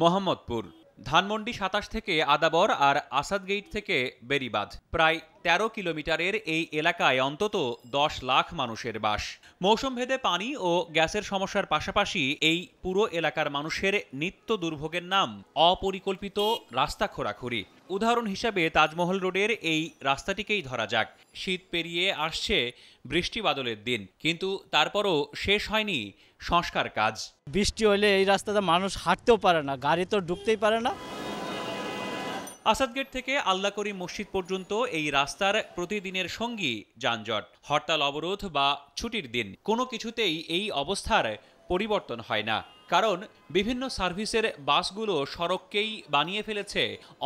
মোহাম্মদপুর ধানমন্ডি ২৭ থেকে আদাবর আর আসাদগেইট থেকে বেড়িবাঁধ প্রায় ১৩ কিলোমিটারের এই এলাকায় অন্তত ১০ লাখ মানুষের বাস। মৌসুমভেদে পানি ও গ্যাসের সমস্যার পাশাপাশি এই পুরো এলাকার মানুষের নিত্য দুর্ভোগের নাম অপরিকল্পিত রাস্তা খোঁড়াখুঁড়ি। উদাহরণ হিসাবে তাজমহল রোডের এই রাস্তাটিকেই ধরা যাক। শীত পেরিয়ে আসছে বৃষ্টি বাদলের দিন, কিন্তু তারপরও শেষ হয়নি সংস্কার কাজ। বৃষ্টি হলে এই রাস্তাতে মানুষ হাঁটতেও পারে না, গাড়ি তো ঢুকতেই পারে না। আসাদগেট থেকে আল্লাহ করিম মসজিদ পর্যন্ত এই রাস্তার প্রতিদিনের সঙ্গী যানজট। হরতাল, অবরোধ বা ছুটির দিন, কোনো কিছুতেই এই অবস্থার পরিবর্তন হয় না। কারণ বিভিন্ন সার্ভিসের বাসগুলো সড়ককেই বানিয়ে ফেলেছে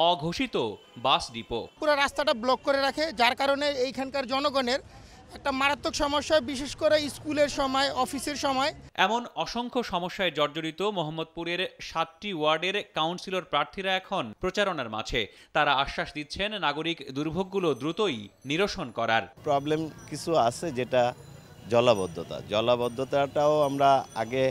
অঘোষিত বাস ডিপো। পুরো রাস্তাটা ব্লক করে রাখে, যার কারণে এইখানকার জনগণের একটা মারাত্মক সমস্যা, বিশেষ করে স্কুলের সময়, অফিসের সময়। এমন অসংখ্য সমস্যায় জর্জরিত মোহাম্মদপুরের ৭টি ওয়ার্ডের কাউন্সিলর প্রার্থীরা এখন প্রচারণার মাঝে। তারা আশ্বাস দিচ্ছেন নাগরিক দুর্ভোগগুলো দ্রুতই নিরসন করার। প্রবলেম কিছু আছে, যেটা জলাবদ্ধতাটাও আমরা আগে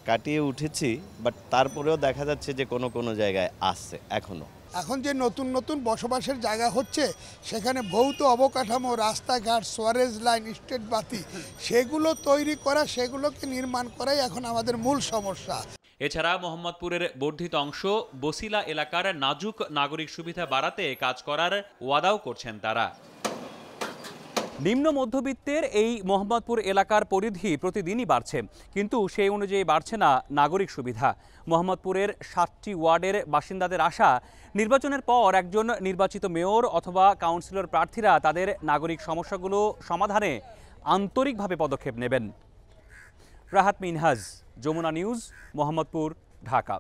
কাটিয়ে উঠেছি, বাট তারপরেও দেখা যাচ্ছে যে কোনো জায়গায় আসছে এখনো। এখন যে নতুন নতুন বসবাসের জায়গা হচ্ছে, সেখানে ভৌত অবকাঠামো, রাস্তাঘাট, সোয়ারেজ লাইন, স্ট্রিট বাতি, সেগুলো তৈরি করা, সেগুলোকে নির্মাণ করাই এখন আমাদের মূল সমস্যা। এছাড়া মোহাম্মদপুরের বর্ধিত অংশ বসিলা এলাকার নাজুক নাগরিক সুবিধা বাড়াতে কাজ করার ওয়াদাও করছেন তারা। নিম্ন মধ্যবিত্তের এই মোহাম্মদপুর এলাকার পরিধি প্রতিদিনই বাড়ছে, কিন্তু সেই অনুযায়ী বাড়ছে না নাগরিক সুবিধা। মোহাম্মদপুরের ৭টি ওয়ার্ডের বাসিন্দাদের আশা, নির্বাচনের পর একজন নির্বাচিত মেয়র অথবা কাউন্সিলর প্রার্থীরা তাদের নাগরিক সমস্যাগুলো সমাধানে আন্তরিকভাবে পদক্ষেপ নেবেন। রাহাত মিনহাজ, যমুনা নিউজ, মোহাম্মদপুর, ঢাকা।